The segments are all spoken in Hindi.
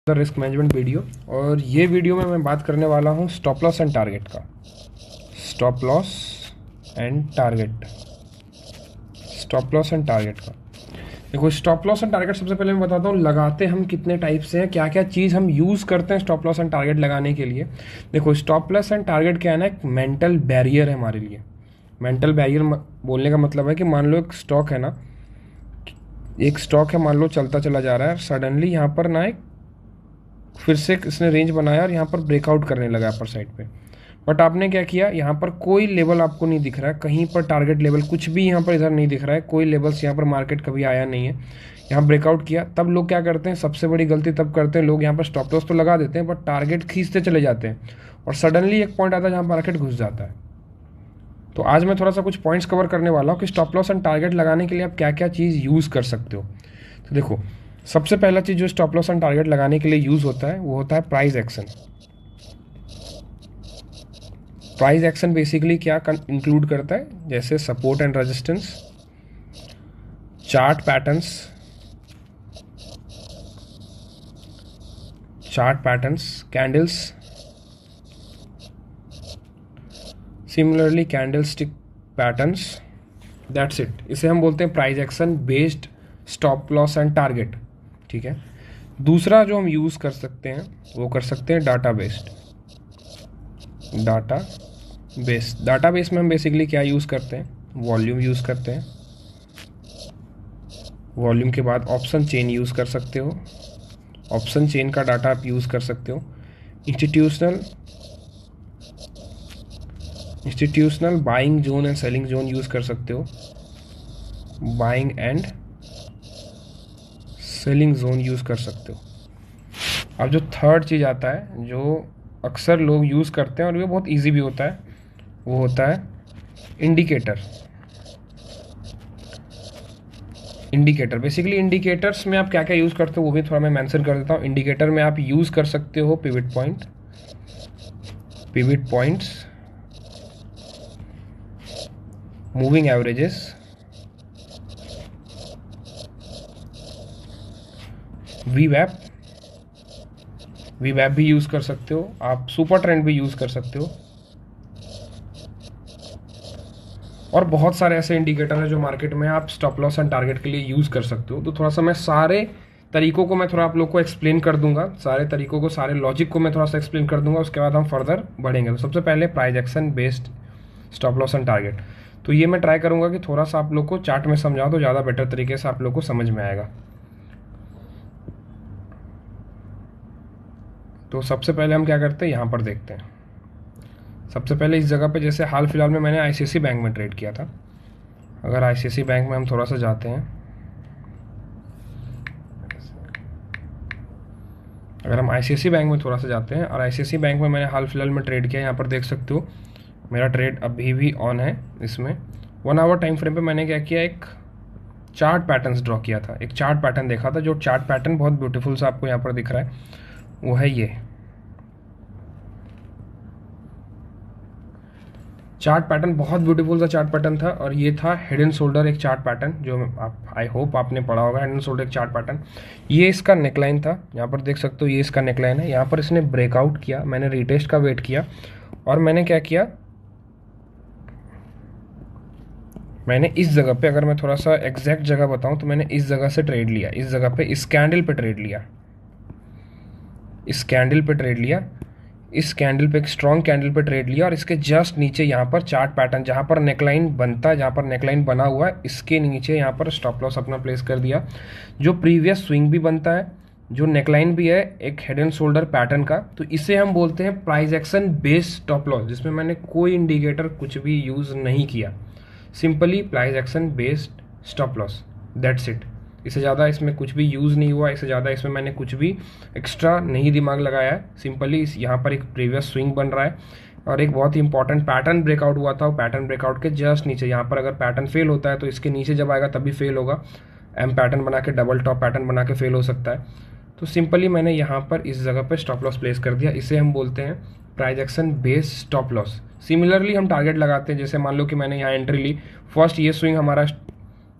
The risk management video. और ये वीडियो में मैं बात करने वाला हूँ स्टॉप लॉस एंड टारगेट का। Stop loss and target, stop loss and target का। देखो, स्टॉप लॉस एंड टारगेट सबसे पहले मैं बताता हूँ लगाते हम कितने टाइप से हैं, क्या क्या चीज़ हम यूज़ करते हैं स्टॉप लॉस एंड टारगेट लगाने के लिए। देखो, स्टॉप लॉस एंड टारगेट क्या है ना, एक मेंटल बैरियर है हमारे लिए। मेंटल बैरियर बोलने का मतलब है कि मान लो एक स्टॉक है ना, एक स्टॉक है, मान लो चलता चला जा रहा है, सडनली यहाँ पर ना एक फिर से इसने रेंज बनाया और यहाँ पर ब्रेकआउट करने लगा अपर साइड पे। बट आपने क्या किया, यहाँ पर कोई लेवल आपको नहीं दिख रहा है, कहीं पर टारगेट लेवल कुछ भी यहाँ पर इधर नहीं दिख रहा है, कोई लेवल्स यहाँ पर मार्केट कभी आया नहीं है, यहाँ ब्रेकआउट किया। तब लोग क्या करते हैं, सबसे बड़ी गलती तब करते हैं लोग, यहाँ पर स्टॉप लॉस तो लगा देते हैं बट टारगेट खींचते चले जाते हैं और सडनली एक पॉइंट आता है जहाँ मार्केट घुस जाता है। तो आज मैं थोड़ा सा कुछ पॉइंट्स कवर करने वाला हूँ कि स्टॉप लॉस एंड टारगेट लगाने के लिए आप क्या क्या चीज़ यूज़ कर सकते हो। तो देखो, सबसे पहला चीज़ जो स्टॉप लॉस एंड टारगेट लगाने के लिए यूज़ होता है वो होता है price action. Price action basically क्या इंक्लूड करता है, जैसे support and resistance, chart patterns, candles, similarly candlestick patterns, that's it. इसे हम बोलते हैं price action based stop loss and target. ठीक है। दूसरा जो हम यूज़ कर सकते हैं वो कर सकते हैं डाटा बेस्ड। डाटा बेस में हम बेसिकली क्या यूज़ करते हैं, वॉल्यूम यूज़ करते हैं। वॉल्यूम के बाद ऑप्शन चेन यूज़ कर सकते हो, ऑप्शन चेन का डाटा आप यूज़ कर सकते हो। Institutional buying zone and selling zone use कर सकते हो, buying and selling zone use कर सकते हो। अब जो थर्ड चीज़ आता है जो अक्सर लोग यूज़ करते हैं और ये बहुत इजी भी होता है, वो होता है इंडिकेटर। बेसिकली इंडिकेटर्स में आप क्या क्या यूज़ करते हो वो भी थोड़ा मैं मेंशन कर देता हूँ। इंडिकेटर में आप यूज़ कर सकते हो pivot points, moving averages, we वैप भी यूज़ कर सकते हो आप, सुपर ट्रेंड भी यूज़ कर सकते हो, और बहुत सारे ऐसे इंडिकेटर हैं जो मार्केट में आप स्टॉप लॉस एंड टारगेट के लिए यूज़ कर सकते हो। तो थोड़ा सा मैं सारे तरीकों को मैं थोड़ा आप लोग को एक्सप्लेन कर दूंगा, सारे तरीकों को, सारे लॉजिक को मैं थोड़ा सा एक्सप्लेन कर दूंगा, उसके बाद हम फर्दर बढ़ेंगे। तो सबसे पहले price action based stop loss and target. तो ये मैं ट्राई करूंगा कि थोड़ा सा आप लोग को चार्ट में समझाओ तो ज़्यादा बेटर तरीके से आप लोग को समझ में आएगा। तो सबसे पहले हम क्या करते हैं, यहाँ पर देखते हैं। सबसे पहले इस जगह पे, जैसे हाल फिलहाल में मैंने आईसीआईसी बैंक में ट्रेड किया था। अगर आईसीआईसी बैंक में हम थोड़ा सा जाते हैं, अगर हम आईसीआईसी बैंक में थोड़ा सा जाते हैं और आईसीआईसी बैंक में मैंने हाल फिलहाल में ट्रेड किया, यहाँ पर देख सकते हो मेरा ट्रेड अभी भी ऑन है। इसमें 1 आवर टाइम फ्रेम पे मैंने क्या किया, एक चार्ट पैटर्न्स ड्रॉ किया था, एक चार्ट पैटर्न देखा था। जो चार्ट पैटर्न बहुत ब्यूटीफुल सा आपको यहाँ पर दिख रहा है वो है ये चार्ट पैटर्न, बहुत ब्यूटीफुल सा चार्ट पैटर्न था। और ये था हेड एंड शोल्डर एक चार्ट पैटर्न, जो आप आई होप आपने पढ़ा होगा। हेड एंड शोल्डर एक चार्ट पैटर्न, ये इसका नेकलाइन था, यहाँ पर देख सकते हो ये इसका नेकलाइन है। यहाँ पर इसने ब्रेकआउट किया, मैंने रीटेस्ट का वेट किया और मैंने क्या किया, मैंने इस जगह पे, अगर मैं थोड़ा सा एग्जैक्ट जगह बताऊं तो मैंने इस जगह से ट्रेड लिया, इस जगह पे, इस कैंडल पे ट्रेड लिया, इस कैंडल पे ट्रेड लिया, इस कैंडल पे, एक स्ट्रॉन्ग कैंडल पे ट्रेड लिया। और इसके जस्ट नीचे यहाँ पर चार्ट पैटर्न, जहाँ पर नेकलाइन बनता है, जहाँ पर नेकलाइन बना हुआ है, इसके नीचे यहाँ पर स्टॉप लॉस अपना प्लेस कर दिया। जो प्रीवियस स्विंग भी बनता है, जो नेकलाइन भी है एक हेड एंड शोल्डर पैटर्न का, तो इसे हम बोलते हैं price action based stop loss, जिसमें मैंने कोई इंडिकेटर कुछ भी यूज़ नहीं किया, simply price action based stop loss, that's it. इससे ज़्यादा इसमें कुछ भी यूज़ नहीं हुआ, इससे ज़्यादा इसमें मैंने कुछ भी एक्स्ट्रा नहीं दिमाग लगाया है। सिंपली यहाँ पर एक प्रीवियस स्विंग बन रहा है और एक बहुत ही इंपॉर्टेंट पैटर्न ब्रेकआउट हुआ था। वो पैटर्न ब्रेकआउट के जस्ट नीचे, यहाँ पर अगर पैटर्न फेल होता है तो इसके नीचे जब आएगा तभी फेल होगा, एम पैटर्न बना के, डबल टॉप पैटर्न बना के फेल हो सकता है। तो सिंपली मैंने यहाँ पर इस जगह पर स्टॉप लॉस प्लेस कर दिया, इसे हम बोलते हैं price action based stop loss. Similarly हम टारगेट लगाते हैं, जैसे मान लो कि मैंने यहाँ एंट्री ली, फर्स्ट ये स्विंग हमारा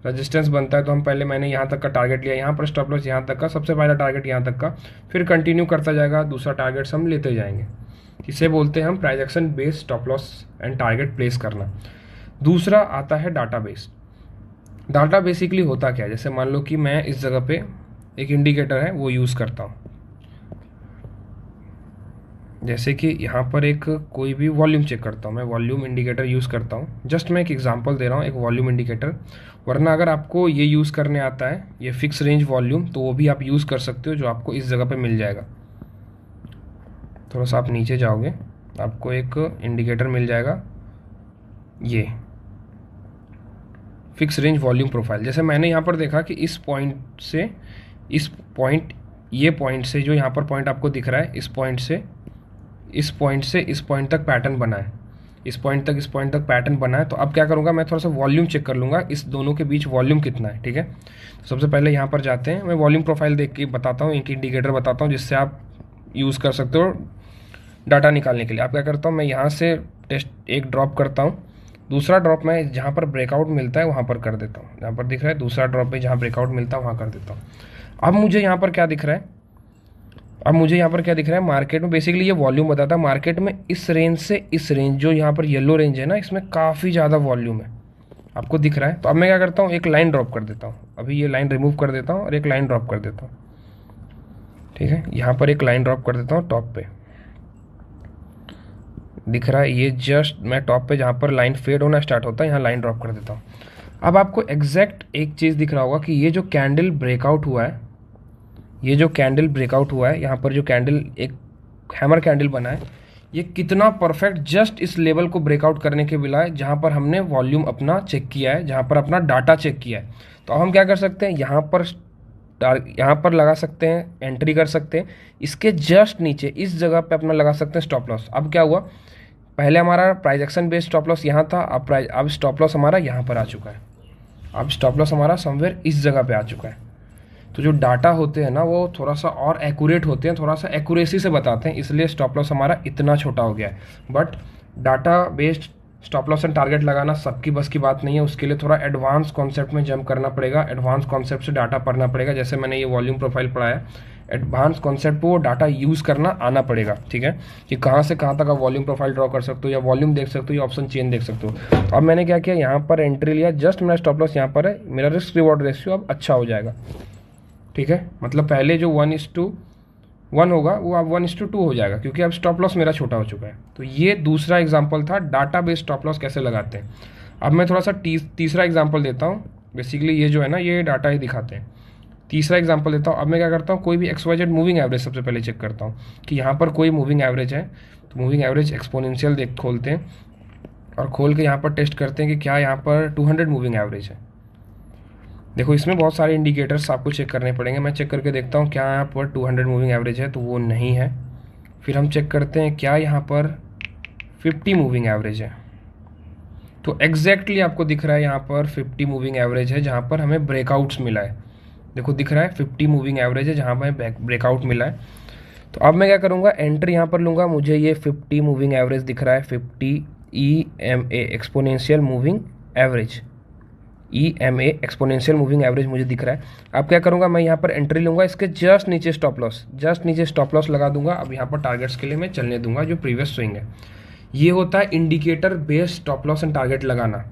रेजिस्टेंस बनता है तो हम पहले मैंने यहाँ तक का टारगेट लिया, यहाँ पर स्टॉप लॉस यहाँ तक का, सबसे पहला टारगेट यहाँ तक का, फिर कंटिन्यू करता जाएगा, दूसरा टारगेट्स हम लेते जाएंगे। इसे बोलते हैं हम price action based stop loss and target place करना। दूसरा आता है डाटा बेस्ड। डाटा बेसिकली होता क्या है, जैसे मान लो कि मैं इस जगह पे एक इंडिकेटर है वो यूज़ करता हूँ, जैसे कि यहाँ पर एक कोई भी वॉल्यूम चेक करता हूँ, मैं वॉल्यूम इंडिकेटर यूज़ करता हूँ। जस्ट मैं एक एग्जांपल दे रहा हूँ, एक वॉल्यूम इंडिकेटर। वरना अगर आपको ये यूज़ करने आता है, ये फिक्स रेंज वॉल्यूम, तो वो भी आप यूज़ कर सकते हो, जो आपको इस जगह पे मिल जाएगा। थोड़ा सा आप नीचे जाओगे, आपको एक इंडिकेटर मिल जाएगा, ये फिक्स रेंज वॉल्यूम प्रोफाइल। जैसे मैंने यहाँ पर देखा कि इस पॉइंट से इस पॉइंट, ये पॉइंट से जो यहाँ पर पॉइंट आपको दिख रहा है, इस पॉइंट से इस पॉइंट तक पैटर्न बना है, इस पॉइंट तक पैटर्न बना है। तो अब क्या करूँगा, मैं थोड़ा सा वॉल्यूम चेक कर लूँगा, इस दोनों के बीच वॉल्यूम कितना है। ठीक है, तो सबसे पहले यहाँ पर जाते हैं, मैं वॉल्यूम प्रोफाइल देख के बताता हूँ, एक इंडिकेटर बताता हूँ जिससे आप यूज़ कर सकते हो डाटा निकालने के लिए। आप क्या करता हूँ, मैं यहाँ से टेस्ट एक ड्रॉप करता हूँ, दूसरा ड्रॉप मैं जहाँ पर ब्रेकआउट मिलता है वहाँ पर कर देता हूँ। यहाँ पर दिख रहा है दूसरा ड्रॉप में जहाँ ब्रेकआउट मिलता है वहाँ कर देता हूँ। अब मुझे यहाँ पर क्या दिख रहा है, मार्केट में बेसिकली ये वॉल्यूम बताता है। मार्केट में इस रेंज से इस रेंज, जो यहाँ पर येलो रेंज है ना, इसमें काफ़ी ज़्यादा वॉल्यूम है, आपको दिख रहा है। तो अब मैं क्या करता हूँ, एक लाइन ड्रॉप कर देता हूँ, अभी ये लाइन रिमूव कर देता हूँ और एक लाइन ड्रॉप कर देता हूँ। ठीक है, यहाँ पर एक लाइन ड्रॉप कर देता हूँ टॉप पे, दिख रहा है ये जस्ट मैं टॉप पे जहाँ पर लाइन फेड होना स्टार्ट होता है, यहाँ लाइन ड्रॉप कर देता हूँ। अब आपको एग्जैक्ट एक चीज़ दिख रहा होगा कि ये जो कैंडल ब्रेकआउट हुआ है, यहाँ पर जो कैंडल एक हैमर कैंडल बना है, ये कितना परफेक्ट जस्ट इस लेवल को ब्रेकआउट करने के बजाय जहाँ पर हमने वॉल्यूम अपना चेक किया है, जहाँ पर अपना डाटा चेक किया है। तो अब हम क्या कर सकते हैं, यहाँ पर लगा सकते हैं, एंट्री कर सकते हैं। इसके जस्ट नीचे इस जगह पे अपना लगा सकते हैं स्टॉप लॉस। अब क्या हुआ, पहले हमारा price action based stop loss यहाँ था, अब स्टॉप लॉस हमारा यहाँ पर आ चुका है, अब स्टॉप लॉस हमारा समवेयर इस जगह पे आ चुका है। तो जो डाटा होते हैं ना, वो थोड़ा सा और एक्यूरेट होते हैं, थोड़ा सा एक्यूरेसी से बताते हैं, इसलिए स्टॉप लॉस हमारा इतना छोटा हो गया है। But data based stop loss and target लगाना सबकी बस की बात नहीं है, उसके लिए थोड़ा एडवांस कॉन्सेप्ट में जंप करना पड़ेगा, एडवांस कॉन्सेप्ट से डाटा पढ़ना पड़ेगा। जैसे मैंने ये वॉल्यूम प्रोफाइल पढ़ाया, एडवांस कॉन्सेप्ट को वो डाटा यूज़ करना आना पड़ेगा। ठीक है, कि कहाँ से कहाँ तक आप वॉल्यूम प्रोफाइल ड्रॉ कर सकते हो, या वॉल्यूम देख सकते हो, या ऑप्शन चेन देख सकते हो। तो अब मैंने क्या किया, यहाँ पर एंट्री लिया, जस्ट मेरा स्टॉप लॉस यहाँ पर है, मेरा रिस्क रिवॉर्ड रेशियो अब अच्छा हो जाएगा। ठीक है, मतलब पहले जो 1:1 होगा वो अब 1:2 हो जाएगा, क्योंकि अब स्टॉप लॉस मेरा छोटा हो चुका है। तो ये दूसरा एग्जांपल था डाटा बेस्ड स्टॉप लॉस कैसे लगाते हैं। अब मैं थोड़ा सा तीसरा एग्जांपल देता हूँ। बेसिकली ये जो है ना, ये डाटा ही दिखाते हैं। तीसरा एग्जांपल देता हूँ। अब मैं क्या करता हूँ, कोई भी XYZ मूविंग एवरेज सबसे पहले चेक करता हूँ कि यहाँ पर कोई मूविंग एवरेज है। तो मूविंग एवरेज एक्सपोनेंशियल खोलते हैं और खोल के यहाँ पर टेस्ट करते हैं कि क्या यहाँ पर 200 मूविंग एवरेज है। देखो, इसमें बहुत सारे इंडिकेटर्स आपको चेक करने पड़ेंगे। मैं चेक करके देखता हूँ क्या यहाँ पर 200 मूविंग एवरेज है, तो वो नहीं है। फिर हम चेक करते हैं क्या यहाँ पर 50 मूविंग एवरेज है। तो एग्जैक्टली आपको दिख रहा है यहाँ पर 50 मूविंग एवरेज है, जहाँ पर हमें ब्रेकआउट्स मिला है। देखो दिख रहा है 50 मूविंग एवरेज है, जहाँ पर ब्रेकआउट मिला है। तो अब मैं क्या करूँगा, एंट्री यहाँ पर लूँगा। मुझे ये 50 मूविंग एवरेज दिख रहा है, 50 EMA exponential moving average, EMA exponential moving average मुझे दिख रहा है। अब क्या करूँगा, मैं यहाँ पर एंट्री लूँगा, इसके जस्ट नीचे स्टॉप लॉस लगा दूंगा। अब यहाँ पर टारगेट्स के लिए मैं चलने दूंगा जो प्रीवियस स्विंग है। ये होता है indicator based stop loss and target लगाना।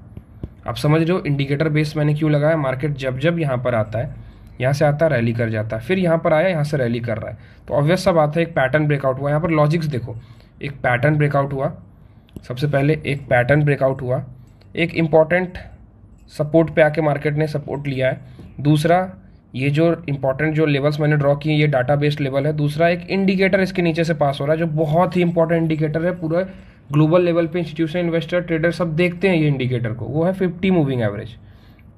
आप समझ रहे हो इंडिकेटर बेस्ड मैंने क्यों लगाया। मार्केट जब यहाँ पर आता है, यहाँ से आता है रैली कर जाता है, फिर यहाँ पर आया, यहाँ से रैली कर रहा है, तो ऑब्वियस सा बात है एक पैटर्न ब्रेकआउट हुआ। यहाँ पर लॉजिक्स देखो, एक पैटर्न ब्रेकआउट हुआ, सबसे पहले एक पैटर्न ब्रेकआउट हुआ, एक इम्पॉर्टेंट सपोर्ट पे आके मार्केट ने सपोर्ट लिया है। दूसरा, ये जो इंपॉर्टेंट जो लेवल्स मैंने ड्रॉ किए ये डाटा बेस्ड लेवल है। दूसरा, एक इंडिकेटर इसके नीचे से पास हो रहा है जो बहुत ही इंपॉर्टेंट इंडिकेटर है, पूरे ग्लोबल लेवल पे इंस्टीट्यूशन इन्वेस्टर ट्रेडर सब देखते हैं ये इंडिकेटर को। वो है 50 moving average,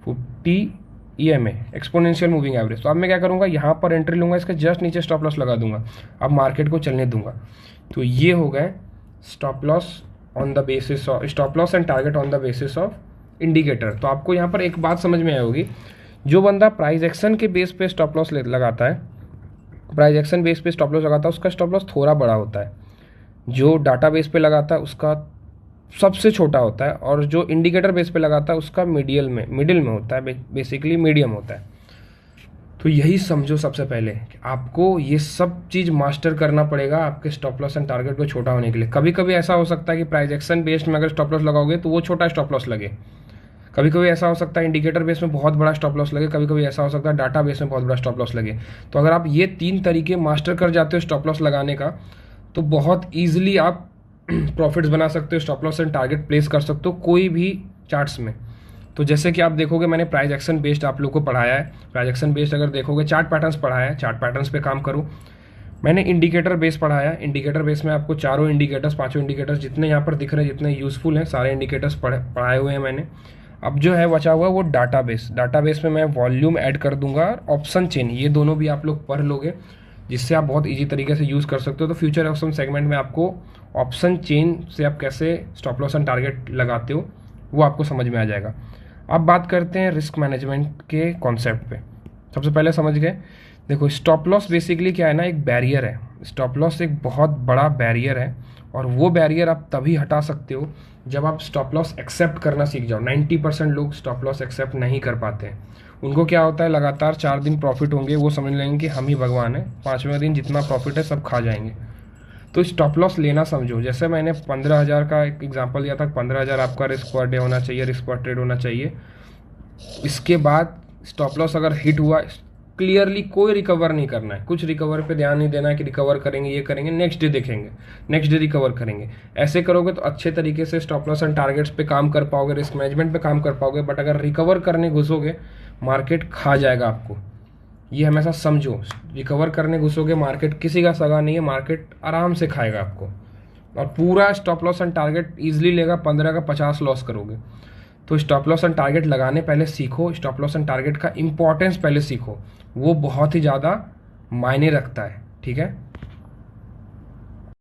50 EMA exponential moving average. तो अब मैं क्या करूँगा, यहाँ पर एंट्री लूँगा, इसके जस्ट नीचे स्टॉप लॉस लगा दूंगा, अब मार्केट को चलने दूंगा। तो ये हो गए stop loss on the basis of stop loss and target on the basis of indicator. तो आपको यहाँ पर एक बात समझ में आई होगी, जो बंदा प्राइस एक्शन के बेस पे स्टॉप लॉस लगाता है, प्राइस एक्शन बेस पे स्टॉप लॉस लगाता है, उसका स्टॉप लॉस थोड़ा बड़ा होता है। जो डाटा बेस पे लगाता है उसका सबसे छोटा होता है, और जो इंडिकेटर बेस पे लगाता है उसका मिडिल में होता है, बेसिकली मीडियम होता है। तो यही समझो सबसे पहले कि आपको ये सब चीज़ मास्टर करना पड़ेगा आपके स्टॉप लॉस एंड टारगेट को छोटा होने के लिए। कभी कभी ऐसा हो सकता है कि प्राइस एक्शन बेस्ड में अगर स्टॉप लॉस लगाओगे तो वो छोटा स्टॉप लॉस लगे, कभी कभी ऐसा हो सकता है इंडिकेटर बेस में बहुत बड़ा स्टॉप लॉस लगे, कभी कभी ऐसा हो सकता है डाटा बेस में बहुत बड़ा स्टॉप लॉस लगे। तो अगर आप ये 3 तरीके मास्टर कर जाते हो स्टॉप लॉस लगाने का, तो बहुत ईजिली आप प्रॉफिट्स बना सकते हो, stop loss and target place कर सकते हो कोई भी चार्ट्स में। तो जैसे कि आप देखोगे मैंने प्राइस एक्शन बेस्ड आप लोग को पढ़ाया है, प्राइस एक्शन बेस्ड अगर देखोगे चार्ट पैटर्न्स पढ़ाया है, चार्ट पैटर्न्स पे काम करो। मैंने इंडिकेटर बेस पढ़ाया है, इंडिकेटर बेस में आपको चारों इंडिकेटर्स, पांचों इंडिकेटर्स जितने यहाँ पर दिख रहे हैं, जितने यूजफुल हैं, सारे इंडिकेटर्स पढ़ाए हुए हैं मैंने। अब जो है बचा हुआ वो डाटाबेस में मैं वॉल्यूम ऐड कर दूंगा, ऑप्शन चेन, ये दोनों भी आप लोग पढ़ लोगे जिससे आप बहुत इजी तरीके से यूज़ कर सकते हो। तो फ्यूचर ऑप्शन सेगमेंट में आपको ऑप्शन चेन से आप कैसे स्टॉप लॉस एंड टारगेट लगाते हो वो आपको समझ में आ जाएगा। अब बात करते हैं रिस्क मैनेजमेंट के कॉन्सेप्ट पे। सबसे पहले समझ गए, देखो स्टॉप लॉस बेसिकली क्या है ना, एक बैरियर है। स्टॉप लॉस एक बहुत बड़ा बैरियर है, और वो बैरियर आप तभी हटा सकते हो जब आप स्टॉप लॉस एक्सेप्ट करना सीख जाओ। 90% लोग स्टॉप लॉस एक्सेप्ट नहीं कर पाते हैं। उनको क्या होता है, लगातार 4 दिन प्रॉफिट होंगे, वो समझ लेंगे कि हम ही भगवान हैं, 5वें दिन जितना प्रॉफिट है सब खा जाएंगे। तो स्टॉप लॉस लेना समझो। जैसे मैंने 15,000 का एक एग्जांपल दिया था, 15,000 आपका रिस्क पर डे होना चाहिए, रिस्क पर ट्रेड होना चाहिए। इसके बाद स्टॉप लॉस अगर हिट हुआ, क्लियरली कोई रिकवर नहीं करना है, कुछ रिकवर पे ध्यान नहीं देना है कि रिकवर करेंगे, ये करेंगे, नेक्स्ट डे देखेंगे, नेक्स्ट डे रिकवर करेंगे। ऐसे करोगे तो अच्छे तरीके से स्टॉप लॉस एंड टारगेट्स पे काम कर पाओगे, रिस्क मैनेजमेंट पे काम कर पाओगे। बट अगर रिकवर करने घुसोगे, मार्केट खा जाएगा आपको, ये हमेशा समझो। रिकवर करने घुसोगे, मार्केट किसी का सगा नहीं है, मार्केट आराम से खाएगा आपको, और पूरा stop loss and target easily लेगा, 15 का 50 लॉस करोगे। तो स्टॉप लॉस एंड टारगेट लगाने पहले सीखो, स्टॉप लॉस एंड टारगेट का इंपॉर्टेंस पहले सीखो, वो बहुत ही ज़्यादा मायने रखता है, ठीक है।